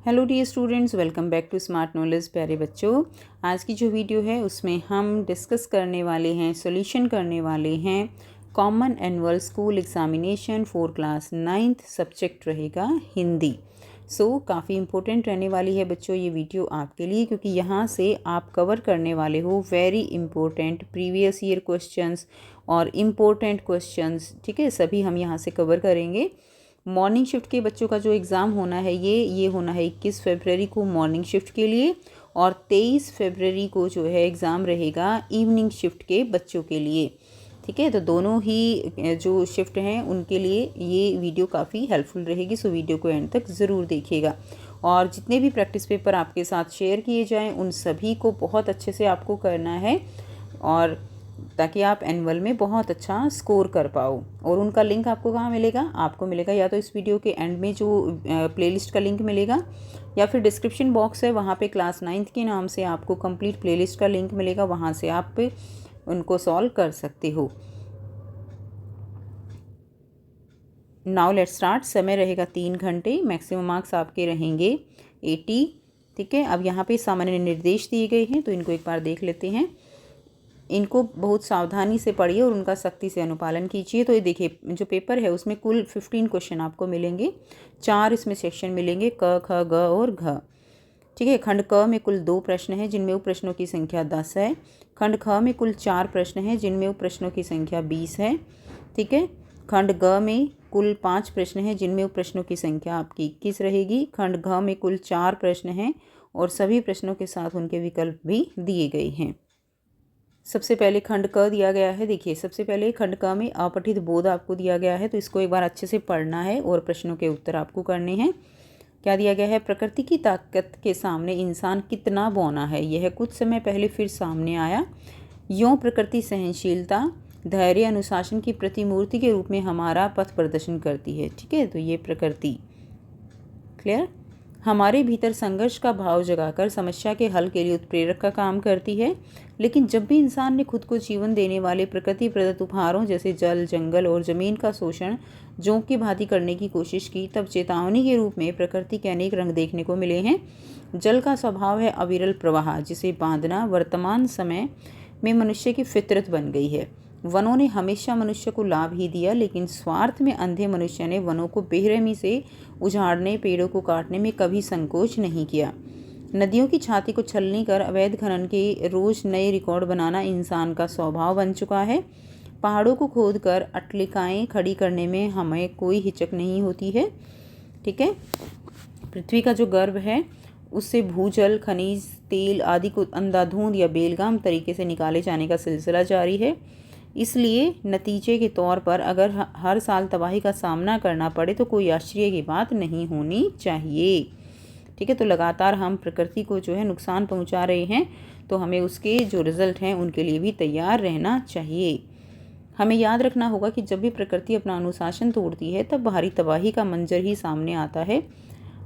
Hello dear students, welcome back to smart knowledge. प्यारे बच्चों, आज की जो वीडियो है उसमें हम डिस्कस करने वाले हैं, सॉल्यूशन करने वाले हैं common annual school examination for class 9th। Subject रहेगा हिंदी। काफ़ी इम्पोर्टेंट रहने वाली है बच्चों ये वीडियो आपके लिए, क्योंकि यहाँ से आप कवर करने वाले हो very important previous year questions और इम्पोर्टेंट क्वेश्चंस। ठीक है, सभी हम यहाँ से कवर करेंगे। मॉर्निंग शिफ्ट के बच्चों का जो एग्ज़ाम होना है ये होना है 21 फरवरी को मॉर्निंग शिफ्ट के लिए, और 23 फरवरी को जो है एग्ज़ाम रहेगा इवनिंग शिफ्ट के बच्चों के लिए। ठीक है, तो दोनों ही जो शिफ्ट हैं उनके लिए ये वीडियो काफ़ी हेल्पफुल रहेगी। सो वीडियो को एंड तक ज़रूर देखिएगा, और जितने भी प्रैक्टिस पेपर आपके साथ शेयर किए जाएं उन सभी को बहुत अच्छे से आपको करना है, और ताकि आप एनुअल में बहुत अच्छा स्कोर कर पाओ। और उनका लिंक आपको कहाँ मिलेगा? आपको मिलेगा या तो इस वीडियो के एंड में जो प्लेलिस्ट का लिंक मिलेगा, या फिर डिस्क्रिप्शन बॉक्स है वहाँ पे क्लास 9th के नाम से आपको कंप्लीट प्लेलिस्ट का लिंक मिलेगा, वहाँ से आप उनको सॉल्व कर सकते हो। Now let's start. समय रहेगा 3 घंटे, मैक्सिमम मार्क्स आपके रहेंगे 80। ठीक है, अब यहाँ पे सामान्य निर्देश दिए गए हैं तो इनको एक बार देख लेते हैं। इनको बहुत सावधानी से पढ़िए और उनका सख्ती से अनुपालन कीजिए। तो ये देखिए, जो पेपर है उसमें कुल 15 क्वेश्चन आपको मिलेंगे। 4 इसमें सेक्शन मिलेंगे, क, ख, ग और घ। ठीक है, खंड क में कुल 2 प्रश्न हैं जिनमें उप प्रश्नों की संख्या 10 है। खंड ख में कुल 4 प्रश्न हैं जिनमें उप प्रश्नों की संख्या 20 है। ठीक है, खंड ग में कुल 5 प्रश्न हैं जिनमें उप प्रश्नों की संख्या आपकी 21 रहेगी। खंड घ में कुल 4 प्रश्न हैं और सभी प्रश्नों के साथ उनके विकल्प भी दिए गए हैं। सबसे पहले खंड क दिया गया है। देखिए, सबसे पहले खंड क में अपठित बोध आपको दिया गया है, तो इसको एक बार अच्छे से पढ़ना है और प्रश्नों के उत्तर आपको करने हैं। क्या दिया गया है? प्रकृति की ताकत के सामने इंसान कितना बौना है, यह कुछ समय पहले फिर सामने आया। यों प्रकृति सहनशीलता, धैर्य, अनुशासन की प्रतिमूर्ति के रूप में हमारा पथ प्रदर्शन करती है। ठीक है, तो ये प्रकृति क्लियर हमारे भीतर संघर्ष का भाव जगाकर समस्या के हल के लिए उत्प्रेरक का काम करती है। लेकिन जब भी इंसान ने खुद को जीवन देने वाले प्रकृति प्रदत्त उपहारों जैसे जल, जंगल और जमीन का शोषण जोंक की भांति करने की कोशिश की, तब चेतावनी के रूप में प्रकृति के अनेक रंग देखने को मिले हैं। जल का स्वभाव है अविरल प्रवाह, जिसे बांधना वर्तमान समय में मनुष्य की फितरत बन गई है। वनों ने हमेशा मनुष्य को लाभ ही दिया, लेकिन स्वार्थ में अंधे मनुष्य ने वनों को बेरहमी से उजाड़ने, पेड़ों को काटने में कभी संकोच नहीं किया। नदियों की छाती को छलनी कर अवैध खनन के रोज नए रिकॉर्ड बनाना इंसान का स्वभाव बन चुका है। पहाड़ों को खोदकर अटलिकाएं खड़ी करने में हमें कोई हिचक नहीं होती है। ठीक है, पृथ्वी का जो गर्भ है उससे भूजल, खनिज, तेल आदि को अंधाधुंध या बेलगाम तरीके से निकाले जाने का सिलसिला जारी है। इसलिए नतीजे के तौर पर अगर हर साल तबाही का सामना करना पड़े तो कोई आश्चर्य की बात नहीं होनी चाहिए। ठीक है, तो लगातार हम प्रकृति को जो है नुकसान पहुंचा रहे हैं, तो हमें उसके जो रिज़ल्ट हैं उनके लिए भी तैयार रहना चाहिए। हमें याद रखना होगा कि जब भी प्रकृति अपना अनुशासन तोड़ती है तब भारी तबाही का मंजर ही सामने आता है।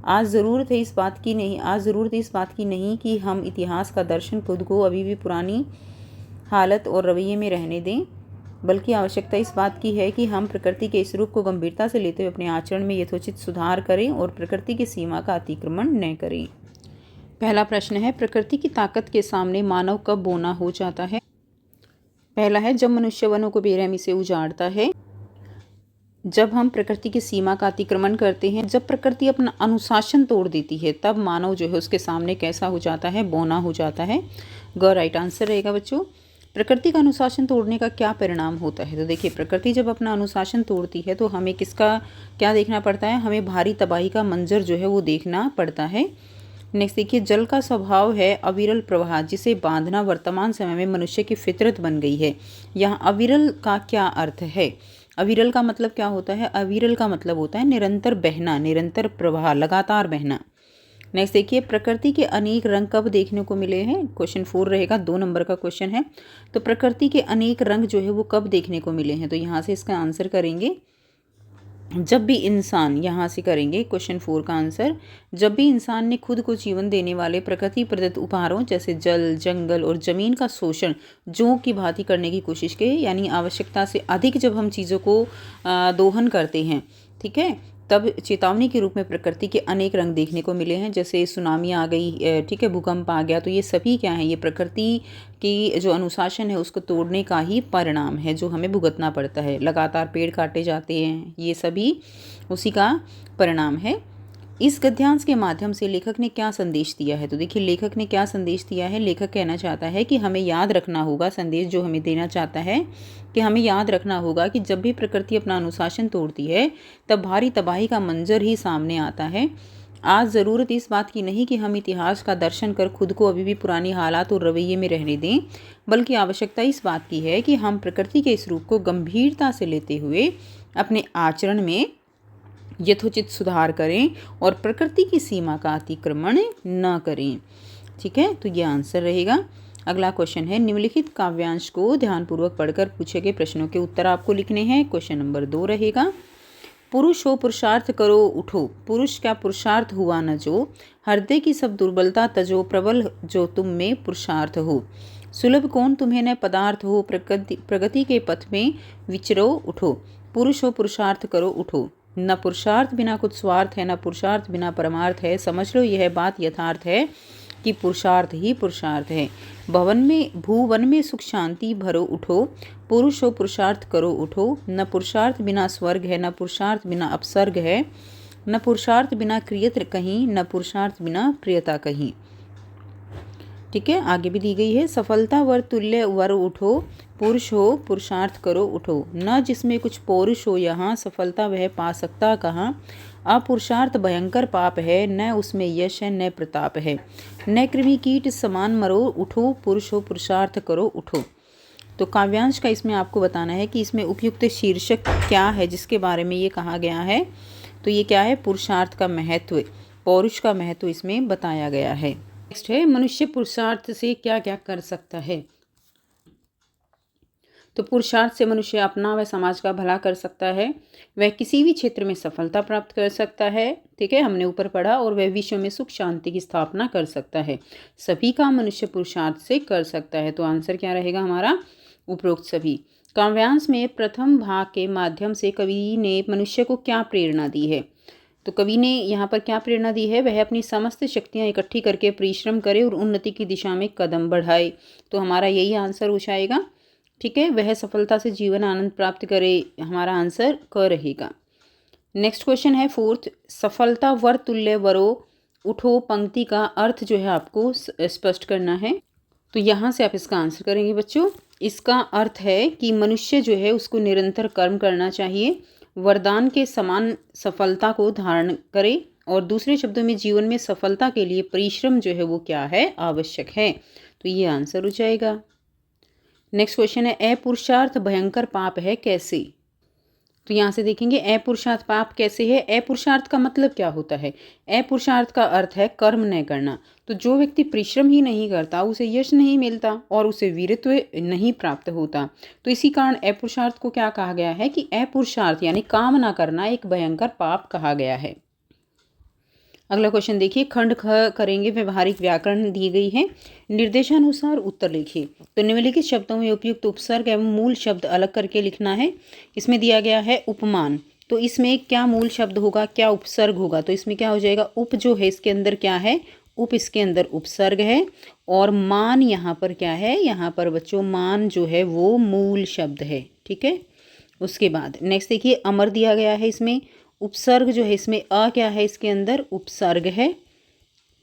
आज ज़रूरत है इस बात की नहीं कि हम इतिहास का दर्शन खुद को अभी भी पुरानी हालत और रवैये में रहने दें, बल्कि आवश्यकता इस बात की है कि हम प्रकृति के इस रूप को गंभीरता से लेते हुए अपने आचरण में यथोचित सुधार करें और प्रकृति की सीमा का अतिक्रमण न करें। पहला प्रश्न है, प्रकृति की ताकत के सामने मानव कब बौना हो जाता है? पहला है, जब मनुष्य वनों को बेरहमी से उजाड़ता है। जब हम प्रकृति की सीमा का अतिक्रमण करते हैं, जब प्रकृति अपना अनुशासन तोड़ देती है, तब मानव जो है उसके सामने कैसा हो जाता है? बौना हो जाता है। ग राइट आंसर रहेगा बच्चों। प्रकृति का अनुशासन तोड़ने का क्या परिणाम होता है? तो देखिए, प्रकृति जब अपना अनुशासन तोड़ती है तो हमें किसका क्या देखना पड़ता है? हमें भारी तबाही का मंजर जो है वो देखना पड़ता है। नेक्स्ट देखिए, जल का स्वभाव है अविरल प्रवाह, जिसे बांधना वर्तमान समय में मनुष्य की फितरत बन गई है। यहाँ अविरल का क्या अर्थ है? अविरल का मतलब क्या होता है? अविरल का मतलब होता है निरंतर बहना, निरंतर प्रवाह, लगातार बहना। नेक्स्ट देखिए, प्रकृति के अनेक रंग कब देखने को मिले हैं? क्वेश्चन 4 रहेगा, 2 नंबर का क्वेश्चन है। तो प्रकृति के अनेक रंग जो है वो कब देखने को मिले हैं? तो यहाँ से इसका आंसर करेंगे, जब भी इंसान, यहाँ से करेंगे क्वेश्चन 4 का आंसर, जब भी इंसान ने खुद को जीवन देने वाले प्रकृति प्रदत्त उपहारों जैसे जल, जंगल और जमीन का शोषण जोंक की भांति करने की कोशिश की, यानी आवश्यकता से अधिक जब हम चीज़ों को दोहन करते हैं, ठीक है, तब चेतावनी के रूप में प्रकृति के अनेक रंग देखने को मिले हैं, जैसे सुनामी आ गई, ठीक है, भूकंप आ गया। तो ये सभी क्या है, ये प्रकृति की जो अनुशासन है उसको तोड़ने का ही परिणाम है जो हमें भुगतना पड़ता है। लगातार पेड़ काटे जाते हैं, ये सभी उसी का परिणाम है। इस गद्यांश के माध्यम से लेखक ने क्या संदेश दिया है? तो देखिए लेखक ने क्या संदेश दिया है। लेखक कहना चाहता है कि हमें याद रखना होगा, संदेश जो हमें देना चाहता है कि हमें याद रखना होगा कि जब भी प्रकृति अपना अनुशासन तोड़ती है तब भारी तबाही का मंजर ही सामने आता है। आज ज़रूरत इस बात की नहीं कि हम इतिहास का दर्शन कर खुद को अभी भी पुरानी हालात और रवैये में रहने दें, बल्कि आवश्यकता इस बात की है कि हम प्रकृति के इस रूप को गंभीरता से लेते हुए अपने आचरण में यथोचित सुधार करें और प्रकृति की सीमा का अतिक्रमण न करें। ठीक है, तो ये आंसर रहेगा। अगला क्वेश्चन है, निम्नलिखित काव्यांश को ध्यानपूर्वक पढ़कर पूछे गए प्रश्नों के उत्तर आपको लिखने हैं। क्वेश्चन नंबर 2 रहेगा, पुरुष हो पुरुषार्थ करो उठो, पुरुष क्या पुरुषार्थ हुआ न जो, हृदय की सब दुर्बलता तजो, प्रबल जो तुम में पुरुषार्थ हो, सुलभ कौन तुम्हें न पदार्थ हो, प्रगति के पथ में विचरो उठो, पुरुष हो पुरुषार्थ करो उठो, न पुरुषार्थ बिना कुछ स्वार्थ है, न पुरुषार्थ बिना परमार्थ है, समझ लो यह बात यथार्थ है कि पुरुषार्थ ही पुरुषार्थ है। भुवन में सुख शांति भरो उठो, पुरुष हो पुरुषार्थ करो उठो, न पुरुषार्थ बिना स्वर्ग है, न पुरुषार्थ बिना अपसर्ग है, न पुरुषार्थ बिना क्रियत कहीं, न पुरुषार्थ बिना प्रियता कहीं। ठीक है, आगे भी दी गई है, सफलता वर तुल्य वर उठो, पुरुष हो पुरुषार्थ करो उठो, न जिसमें कुछ पौरुष हो यहाँ, सफलता वह पा सकता कहाँ, अपुरुषार्थ भयंकर पाप है, न उसमें यश है न प्रताप है, न कृमि कीट समान मरो उठो, पुरुष हो पुरुषार्थ करो उठो। तो काव्यांश का इसमें आपको बताना है कि इसमें उपयुक्त शीर्षक क्या है जिसके बारे में ये कहा गया है। तो ये क्या है, पुरुषार्थ का महत्व, पौरुष का महत्व इसमें बताया गया है। नेक्स्ट है, मनुष्य पुरुषार्थ से क्या क्या कर सकता है। तो पुरुषार्थ से मनुष्य अपना व समाज का भला कर सकता है, वह किसी भी क्षेत्र में सफलता प्राप्त कर सकता है, ठीक है, हमने ऊपर पढ़ा, और वह विश्व में सुख शांति की स्थापना कर सकता है। सभी काम मनुष्य पुरुषार्थ से कर सकता है। तो आंसर क्या रहेगा हमारा, उपरोक्त सभी। काव्यांश में प्रथम भाग के माध्यम से कवि ने मनुष्य को क्या प्रेरणा दी है। तो कवि ने यहाँ पर क्या प्रेरणा दी है, वह अपनी समस्त शक्तियाँ इकट्ठी करके परिश्रम करे और उन्नति की दिशा में कदम बढ़ाए। तो हमारा यही आंसर हो जाएगा। ठीक है, वह सफलता से जीवन आनंद प्राप्त करे, हमारा आंसर क रहेगा। नेक्स्ट क्वेश्चन है फोर्थ, सफलता वर तुल्य वरो उठो पंक्ति का अर्थ जो है आपको स्पष्ट करना है। तो यहाँ से आप इसका आंसर करेंगे बच्चों। इसका अर्थ है कि मनुष्य जो है उसको निरंतर कर्म करना चाहिए, वरदान के समान सफलता को धारण करे, और दूसरे शब्दों में जीवन में सफलता के लिए परिश्रम जो है वो क्या है, आवश्यक है। तो ये आंसर हो जाएगा। नेक्स्ट क्वेश्चन है, अपुरुषार्थ भयंकर पाप है कैसे। तो यहाँ से देखेंगे अपुरुषार्थ पाप कैसे है। अपुरुषार्थ का मतलब क्या होता है, अपुरुषार्थ का अर्थ है कर्म न करना। तो जो व्यक्ति परिश्रम ही नहीं करता उसे यश नहीं मिलता और उसे वीरत्व नहीं प्राप्त होता। तो इसी कारण अपुरुषार्थ को क्या कहा गया है कि अपुरुषार्थ यानी काम ना करना एक भयंकर पाप कहा गया है। अगला क्वेश्चन देखिए, खंड ख करेंगे, व्यवहारिक व्याकरण दी गई है, निर्देशानुसार उत्तर लिखिए। तो निम्नलिखित शब्दों में उपयुक्त उपसर्ग एवं मूल शब्द अलग करके लिखना है। इसमें दिया गया है उपमान, तो इसमें क्या मूल शब्द होगा, क्या उपसर्ग होगा। तो इसमें क्या हो जाएगा, उप जो है इसके अंदर क्या है, उप इसके अंदर उपसर्ग है, और मान यहाँ पर क्या है, यहाँ पर बच्चों मान जो है वो मूल शब्द है। ठीक है, उसके बाद नेक्स्ट देखिए, अमर दिया गया है, इसमें उपसर्ग जो है इसमें अ क्या है, इसके अंदर उपसर्ग है।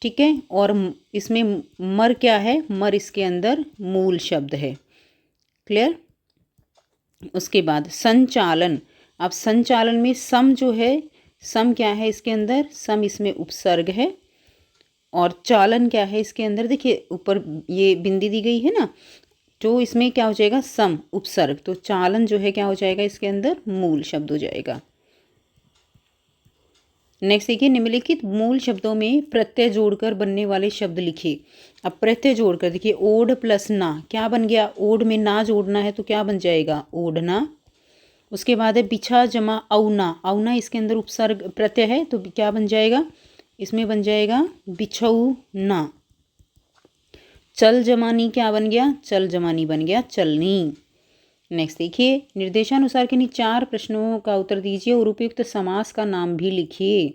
ठीक है, और इसमें मर क्या है, मर इसके अंदर मूल शब्द है। क्लियर। उसके बाद संचालन, अब संचालन में सम जो है, सम क्या है इसके अंदर, सम इसमें उपसर्ग है, और चालन क्या है इसके अंदर, देखिए ऊपर ये बिंदी दी गई है ना, तो इसमें क्या हो जाएगा, सम उपसर्ग, तो चालन जो है क्या हो जाएगा, इसके अंदर मूल शब्द हो जाएगा। नेक्स्ट देखिए, निम्नलिखित मूल शब्दों में प्रत्यय जोड़कर बनने वाले शब्द लिखिए। अब प्रत्यय जोड़कर देखिए, ओढ़ प्लस ना क्या बन गया, ओढ़ में ना जोड़ना है तो क्या बन जाएगा, ओढ़ना। उसके बाद है बिछा जमा औना, औना इसके अंदर उपसर्ग प्रत्यय है तो क्या बन जाएगा, इसमें बन जाएगा बिछऊ ना। चल जमानी क्या बन गया, चल जमानी बन गया चलनी। नेक्स्ट देखिए, निर्देशानुसार किन्हीं 4 प्रश्नों का उत्तर दीजिए और उपयुक्त समास का नाम भी लिखिए।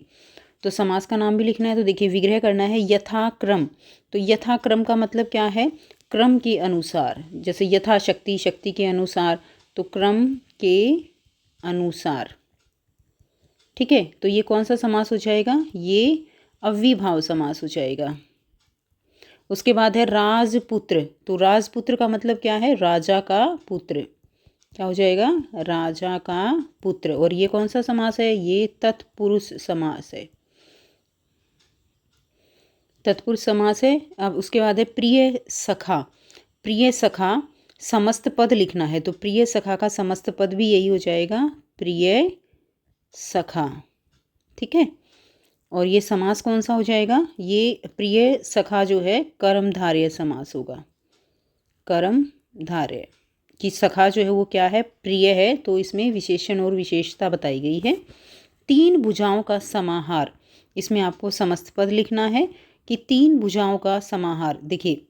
तो समास का नाम भी लिखना है, तो देखिए विग्रह करना है यथाक्रम। तो यथाक्रम का मतलब क्या है? क्रम के अनुसार, जैसे यथाशक्ति, शक्ति के अनुसार, तो क्रम के अनुसार। ठीक है, तो ये कौन सा समास हो जाएगा? ये अव्ययीभाव समास हो जाएगा। उसके बाद है राजपुत्र। तो राजपुत्र का मतलब क्या है? राजा का पुत्र। क्या हो जाएगा? राजा का पुत्र। और ये कौन सा समास है? ये तत्पुरुष समास है, तत्पुरुष समास है। अब उसके बाद है प्रिय सखा। प्रिय सखा समस्त पद लिखना है, तो प्रिय सखा का समस्त पद भी यही हो जाएगा, प्रिय सखा। ठीक है, और ये समास कौन सा हो जाएगा? ये प्रिय सखा जो है कर्मधारय समास होगा। कर्मधारय कि सखा जो है वो क्या है? प्रिय है, तो इसमें विशेषण और विशेषता बताई गई है। 3 भुजाओं का समाहार, इसमें आपको समस्त पद लिखना है कि 3 भुजाओं का समाहार। देखिए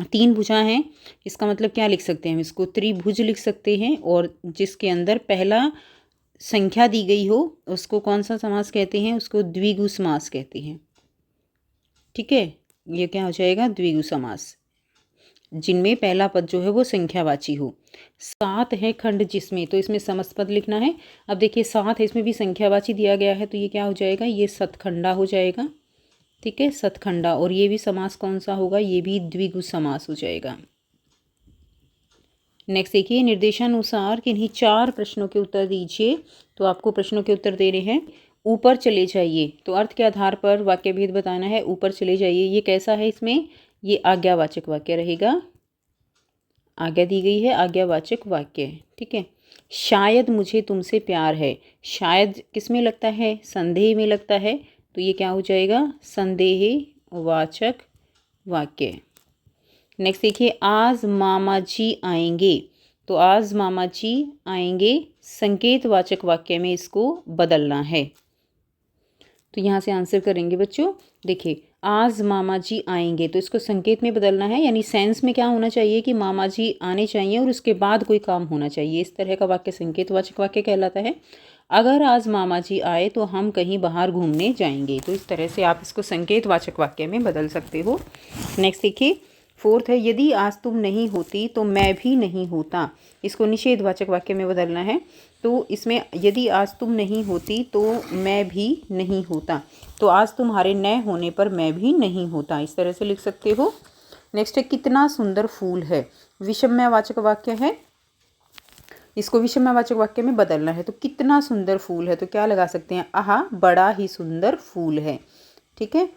3 भुजा हैं, इसका मतलब क्या लिख सकते हैं हम? इसको त्रिभुज लिख सकते हैं, और जिसके अंदर पहला संख्या दी गई हो उसको कौन सा समास कहते हैं? उसको द्विगु समास कहते हैं। ठीक है, ये क्या हो जाएगा? द्विगु समास, जिनमें पहला पद जो है वो संख्यावाची हो। 7 है खंड जिसमें, तो इसमें समस्त पद लिखना है। अब देखिए 7 है, इसमें भी संख्यावाची दिया गया है, तो ये क्या हो जाएगा? ये सतखंडा हो जाएगा। ठीक है, सतखंडा। और ये भी समास कौन सा होगा? ये भी द्विगु समास हो जाएगा। नेक्स्ट देखिए, निर्देशानुसार किन्हीं 4 प्रश्नों के उत्तर दीजिए। तो आपको प्रश्नों के उत्तर देने हैं। ऊपर चले जाइए, तो अर्थ के आधार पर वाक्य भेद बताना है। ऊपर चले जाइए, ये कैसा है? इसमें ये आज्ञावाचक वाक्य रहेगा। आज्ञा दी गई है, आज्ञावाचक वाक्य। ठीक है, शायद मुझे तुमसे प्यार है। शायद किस में लगता है? संदेह में लगता है, तो ये क्या हो जाएगा? संदेहवाचक वाक्य। नेक्स्ट देखिए, आज मामा जी आएंगे। तो आज मामा जी आएंगे संकेतवाचक वाक्य में इसको बदलना है। तो यहाँ से आंसर करेंगे बच्चों। देखिए आज मामा जी आएंगे, तो इसको संकेत में बदलना है, यानी सेंस में क्या होना चाहिए कि मामा जी आने चाहिए और उसके बाद कोई काम होना चाहिए। इस तरह का वाक्य संकेतवाचक वाक्य कहलाता है। अगर आज मामा जी आए तो हम कहीं बाहर घूमने जाएंगे, तो इस तरह से आप इसको संकेतवाचक वाक्य में बदल सकते हो। नेक्स्ट देखिए, 4th है, यदि आज तुम नहीं होती तो मैं भी नहीं होता। इसको निषेधवाचक वाक्य में बदलना है। तो इसमें यदि आज तुम नहीं होती तो मैं भी नहीं होता, तो आज तुम्हारे न होने पर मैं भी नहीं होता, इस तरह से लिख सकते हो। नेक्स्ट है, कितना सुंदर फूल है। विषम्यवाचक वाक्य है, इसको विषम्यवाचक वाक्य में बदलना है। तो कितना सुंदर फूल है, तो क्या लगा सकते हैं? आहा बड़ा ही सुंदर फूल है। ठीक है,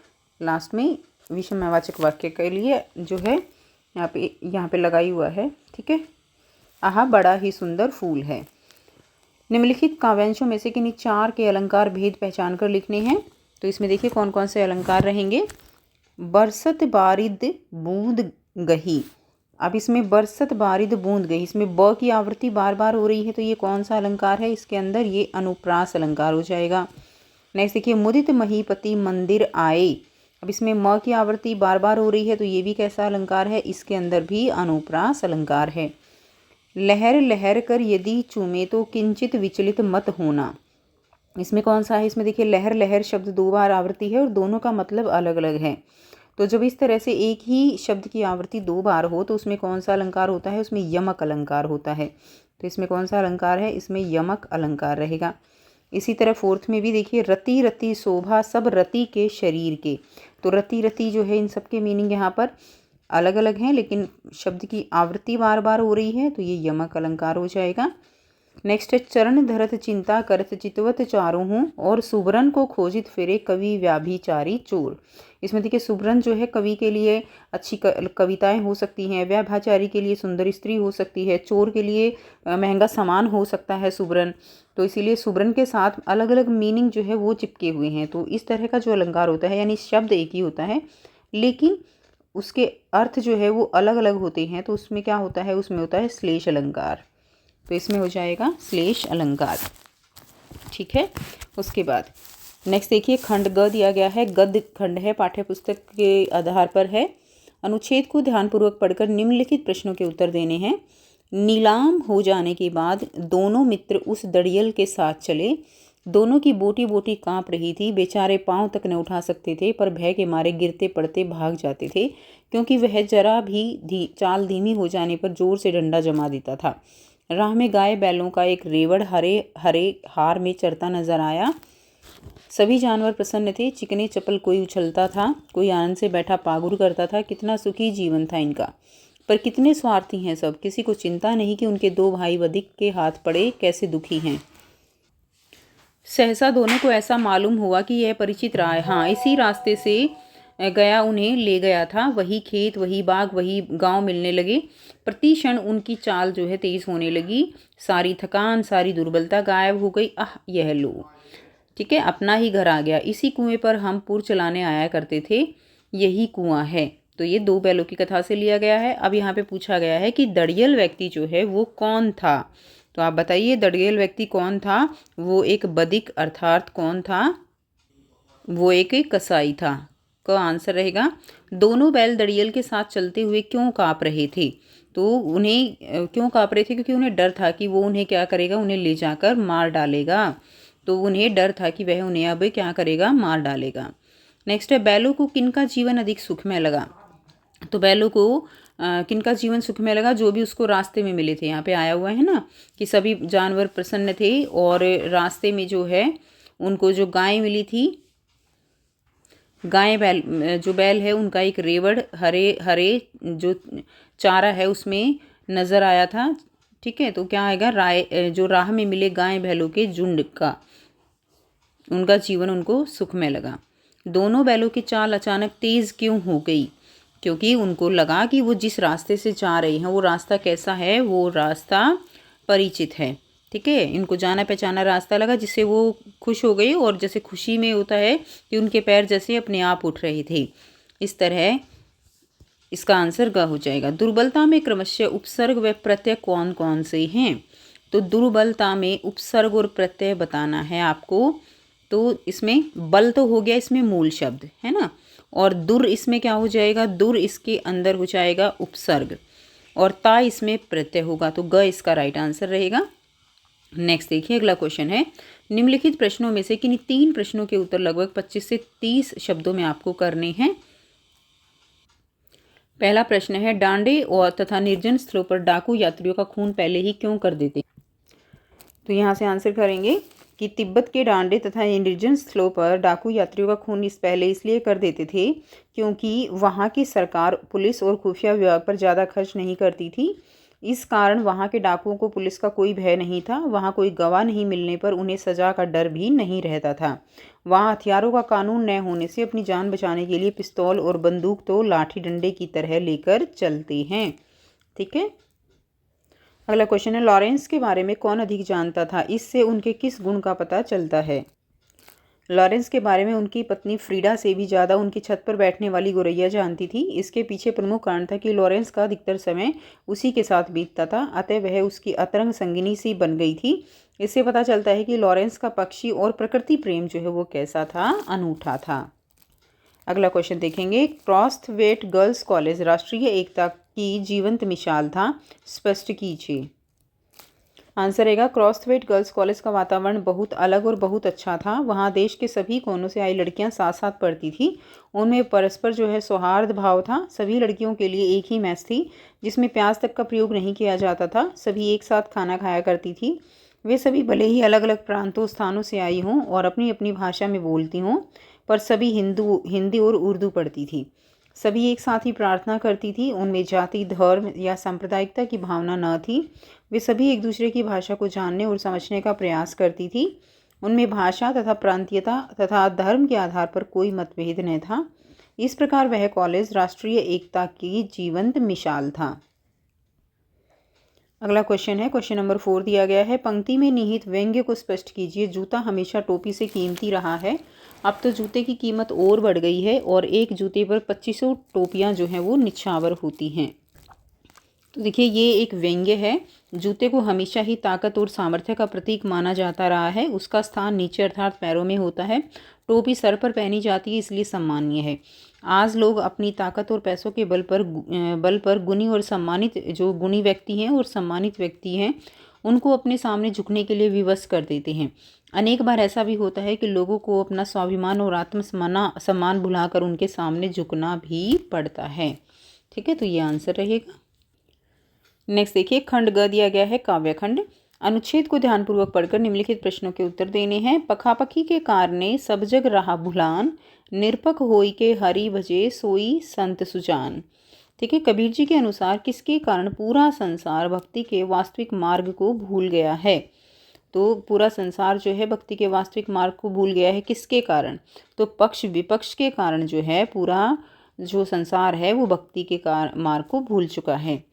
लास्ट में विषम्यवाचक वाक्य के लिए जो है यहाँ पे लगाई हुआ है। ठीक है, आहा बड़ा ही सुंदर फूल है। निम्नलिखित काव्यांशों में से किन्हीं 4 के अलंकार भेद पहचान कर लिखने हैं। तो इसमें देखिए कौन कौन से अलंकार रहेंगे। बरसत बारिद बूंद गही। अब इसमें बरसत बारिद बूंद गही, इसमें ब की आवृत्ति बार बार हो रही है, तो ये कौन सा अलंकार है? इसके अंदर ये अनुप्रास अलंकार हो जाएगा। नेक्स्ट देखिए, मुदित महीपति मंदिर आए। अब इसमें म की आवृत्ति बार बार हो रही है, तो ये भी कैसा अलंकार है? इसके अंदर भी अनुप्रास अलंकार है। लहर लहर कर यदि चूमे तो किंचित विचलित मत होना। इसमें कौन सा है? इसमें देखिए लहर लहर शब्द 2 बार आवृत्ति है और दोनों का मतलब अलग अलग है। तो जब इस तरह से एक ही शब्द की आवृत्ति 2 बार हो तो उसमें कौन सा अलंकार होता है? उसमें यमक अलंकार होता है। तो इसमें कौन सा अलंकार है? इसमें यमक अलंकार रहेगा। इसी तरह 4th में भी देखिए, रति रति शोभा सब रति के शरीर के। तो रति रति जो है, इन सब के मीनिंग यहाँ पर अलग अलग हैं, लेकिन शब्द की आवृत्ति बार बार हो रही है, तो ये यमक अलंकार हो जाएगा। नेक्स्ट है, चरण धरत चिंता करत चितवत चारों हूँ और सुबरन को खोजित फिरे कवि व्याभिचारी चोर। इसमें देखिए सुबरन जो है कवि के लिए अच्छी कविताएं हो सकती हैं, व्याभिचारी के लिए सुंदर स्त्री हो सकती है, चोर के लिए महंगा सामान हो सकता है सुबरन। तो इसीलिए सुबरन के साथ अलग अलग मीनिंग जो है वो चिपके हुए हैं। तो इस तरह का जो अलंकार होता है, यानी शब्द एक ही होता है लेकिन उसके अर्थ जो है वो अलग अलग होते हैं, तो उसमें क्या होता है? उसमें होता है श्लेष अलंकार। तो इसमें हो जाएगा श्लेष अलंकार। ठीक है, उसके बाद नेक्स्ट देखिए, खंड ग दिया गया है। गद्य खंड है, पाठ्य पुस्तक के आधार पर है। अनुच्छेद को ध्यानपूर्वक पढ़कर निम्नलिखित प्रश्नों के उत्तर देने हैं। नीलाम हो जाने के बाद दोनों मित्र उस दड़ियल के साथ चले। दोनों की बोटी बोटी कांप रही थी। बेचारे पांव तक न उठा सकते थे, पर भय के मारे गिरते पड़ते भाग जाते थे, क्योंकि वह जरा भी चाल धीमी हो जाने पर जोर से डंडा जमा देता था। राह में गाय बैलों का एक रेवड़ हरे हरे हार में चरता नजर आया। सभी जानवर प्रसन्न थे। चिकने चपल कोई उछलता था, कोई आनंद से बैठा पागुर करता था। कितना सुखी जीवन था इनका, पर कितने स्वार्थी हैं सब। किसी को चिंता नहीं कि उनके दो भाई वधिक के हाथ पड़े, कैसे दुखी हैं। सहसा दोनों को ऐसा मालूम हुआ कि यह परिचित रहा है। हाँ, इसी रास्ते से गया, उन्हें ले गया था। वही खेत, वही बाग, वही गांव मिलने लगे। प्रति क्षण उनकी चाल जो है तेज होने लगी। सारी थकान, सारी दुर्बलता गायब हो गई। आह, यह लो, ठीक है, अपना ही घर आ गया। इसी कुएं पर हम पुर चलाने आया करते थे, यही कुआं है। तो ये दो बैलों की कथा से लिया गया है। अब यहाँ पे पूछा गया है कि दड़ियल व्यक्ति जो है वो कौन था। तो आप बताइए दड़ियल व्यक्ति कौन था। वो एक बदिक अर्थात कौन था, वो एक कसाई था। का आंसर रहेगा दोनों बैल दड़ियल के साथ चलते हुए क्यों काँप रहे थे। तो उन्हें क्यों काँप रहे थे, क्योंकि उन्हें डर था कि वो उन्हें क्या करेगा, उन्हें ले जाकर मार डालेगा। तो उन्हें डर था कि वह उन्हें अब क्या करेगा, मार डालेगा। नेक्स्ट है, बैलों को किनका जीवन अधिक सुखमय लगा। तो बैलों को किनका जीवन सुखमय लगा, जो भी उसको रास्ते में मिले थे। यहाँ पे आया हुआ है ना कि सभी जानवर प्रसन्न थे, और रास्ते में जो है उनको जो गाय मिली थी, गाय बैल जो बैल है उनका एक रेवड़ हरे हरे जो चारा है उसमें नज़र आया था। ठीक है, तो क्या आएगा, जो राह में मिले गाय बैलों के झुंड का, उनका जीवन उनको सुखमय लगा। दोनों बैलों की चाल अचानक तेज़ क्यों हो गई, क्योंकि उनको लगा कि वो जिस रास्ते से जा रहे हैं वो रास्ता कैसा है, वो रास्ता परिचित है। ठीक है, इनको जाना पहचाना रास्ता लगा, जिससे वो खुश हो गए। और जैसे खुशी में होता है कि उनके पैर जैसे अपने आप उठ रहे थे, इस तरह इसका आंसर ग हो जाएगा। दुर्बलता में क्रमशः उपसर्ग व प्रत्यय कौन कौन से हैं। तो दुर्बलता में उपसर्ग और प्रत्यय बताना है आपको। तो इसमें बल तो हो गया, इसमें मूल शब्द है ना, और दुर इसमें क्या हो जाएगा, दुर इसके अंदर हो जाएगा उपसर्ग, और ता इसमें प्रत्यय होगा। तो ग इसका राइट आंसर रहेगा। नेक्स्ट देखिए, अगला क्वेश्चन है, निम्नलिखित प्रश्नों में से किन्हीं 3 प्रश्नों के उत्तर लगभग 25 से 30 शब्दों में आपको करने हैं। पहला प्रश्न है, डांडे और तथा निर्जन स्थलों पर डाकू यात्रियों का खून पहले ही क्यों कर देते। तो यहाँ से आंसर करेंगे कि तिब्बत के डांडे तथा निर्जन स्थलों पर डाकू यात्रियों का खून पहले इसलिए कर देते थे क्योंकि वहाँ की सरकार पुलिस और खुफिया विभाग पर ज़्यादा खर्च नहीं करती थी। इस कारण वहाँ के डाकुओं को पुलिस का कोई भय नहीं था। वहाँ कोई गवाह नहीं मिलने पर उन्हें सज़ा का डर भी नहीं रहता था। वहाँ हथियारों का कानून न होने से अपनी जान बचाने के लिए पिस्तौल और बंदूक तो लाठी डंडे की तरह लेकर चलते हैं। ठीक है, अगला क्वेश्चन है, लॉरेंस के बारे में कौन अधिक जानता था, इससे उनके किस गुण का पता चलता है। लॉरेंस के बारे में उनकी पत्नी फ्रीडा से भी ज़्यादा उनकी छत पर बैठने वाली गोरैया जानती थी। इसके पीछे प्रमुख कारण था कि लॉरेंस का अधिकतर समय उसी के साथ बीतता था, अतः वह उसकी अतरंग संगिनी सी बन गई थी। इससे पता चलता है कि लॉरेंस का पक्षी और प्रकृति प्रेम जो है वो कैसा था, अनूठा था। अगला क्वेश्चन देखेंगे, क्रॉस्थवेट गर्ल्स कॉलेज राष्ट्रीय एकता की जीवंत मिसाल था, स्पष्ट कीजिए। आंसर रहेगा, क्रॉस्थवेट गर्ल्स कॉलेज का वातावरण बहुत अलग और बहुत अच्छा था। वहाँ देश के सभी कोनों से आई लड़कियाँ साथ साथ पढ़ती थी। उनमें परस्पर जो है सौहार्द भाव था। सभी लड़कियों के लिए एक ही मेस थी जिसमें प्याज तक का प्रयोग नहीं किया जाता था। सभी एक साथ खाना खाया करती थी। वे सभी भले ही अलग अलग प्रांतों स्थानों से आई हों और अपनी अपनी भाषा में बोलती हों, पर सभी हिंदी और उर्दू पढ़ती थी। सभी एक साथ ही प्रार्थना करती थी। उनमें जाति, धर्म या सांप्रदायिकता की भावना न थी। वे सभी एक दूसरे की भाषा को जानने और समझने का प्रयास करती थी। उनमें भाषा तथा प्रांतीयता तथा धर्म के आधार पर कोई मतभेद न था। इस प्रकार वह कॉलेज राष्ट्रीय एकता की जीवंत मिसाल था। अगला क्वेश्चन है, क्वेश्चन नंबर 4 दिया गया है, पंक्ति में निहित व्यंग्य को स्पष्ट कीजिए। जूता हमेशा टोपी से कीमती रहा है, अब तो जूते की कीमत और बढ़ गई है और एक जूते पर 2500 टोपियाँ जो हैं वो निछावर होती हैं। तो देखिए, ये एक व्यंग्य है। जूते को हमेशा ही ताकत और सामर्थ्य का प्रतीक माना जाता रहा है। उसका स्थान नीचे अर्थात पैरों में होता है। टोपी सर पर पहनी जाती है इसलिए सम्मानीय है। आज लोग अपनी ताकत और पैसों के बल पर गुणी और सम्मानित जो गुणी व्यक्ति हैं और सम्मानित व्यक्ति हैं उनको अपने सामने झुकने के लिए विवश कर देते हैं। अनेक बार ऐसा भी होता है कि लोगों को अपना स्वाभिमान और सम्मान भुलाकर उनके सामने झुकना भी पड़ता है। ठीक है, तो ये आंसर रहेगा। नेक्स्ट देखिए, खंड ग दिया गया है काव्य खंड। अनुच्छेद को ध्यानपूर्वक पढ़कर निम्नलिखित प्रश्नों के उत्तर देने हैं। पखापखी के कारणे सब जग रहा भुलान, निरपक होई के हरि भजे सोई संत सुजान। ठीक है, कबीर जी के अनुसार किसके कारण पूरा संसार भक्ति के वास्तविक मार्ग को भूल गया है? तो पूरा संसार जो है भक्ति के वास्तविक मार्ग को भूल गया है, किसके कारण? तो पक्ष विपक्ष के कारण जो है पूरा जो संसार है वो भक्ति के मार्ग को भूल चुका है।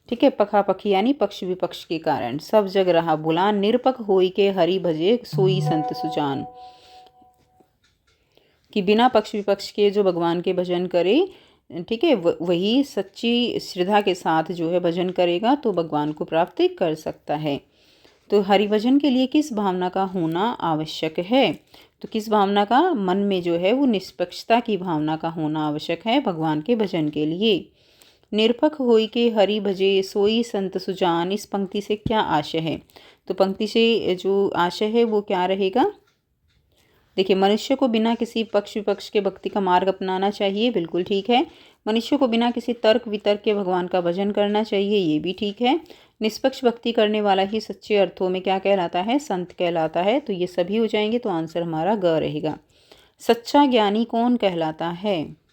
ठीक है, पखापखी यानी पक्ष विपक्ष के कारण। सब जग रहा भुलान, निरपक होई के हरि भजे सोई संत सुजान। कि बिना पक्ष विपक्ष के जो भगवान के भजन करे, ठीक है, वही सच्ची श्रद्धा के साथ जो है भजन करेगा तो भगवान को प्राप्त कर सकता है। तो हरिभजन के लिए किस भावना का होना आवश्यक है? तो किस भावना का? मन में जो है वो निष्पक्षता की भावना का होना आवश्यक है भगवान के भजन के लिए। निरपक होई के हरि भजे सोई संत सुजान, इस पंक्ति से क्या आशय है? तो पंक्ति से जो आशय है वो क्या रहेगा? देखिए, मनुष्य को बिना किसी पक्ष विपक्ष के भक्ति का मार्ग अपनाना चाहिए, बिल्कुल ठीक है। मनुष्य को बिना किसी तर्क वितर्क के भगवान का भजन करना चाहिए, ये भी ठीक है। निष्पक्ष भक्ति करने वाला ही सच्चे अर्थों में क्या कहलाता है? संत कहलाता है। तो ये सभी हो जाएंगे, तो आंसर हमारा ग रहेगा। सच्चा ज्ञानी कौन कहलाता है?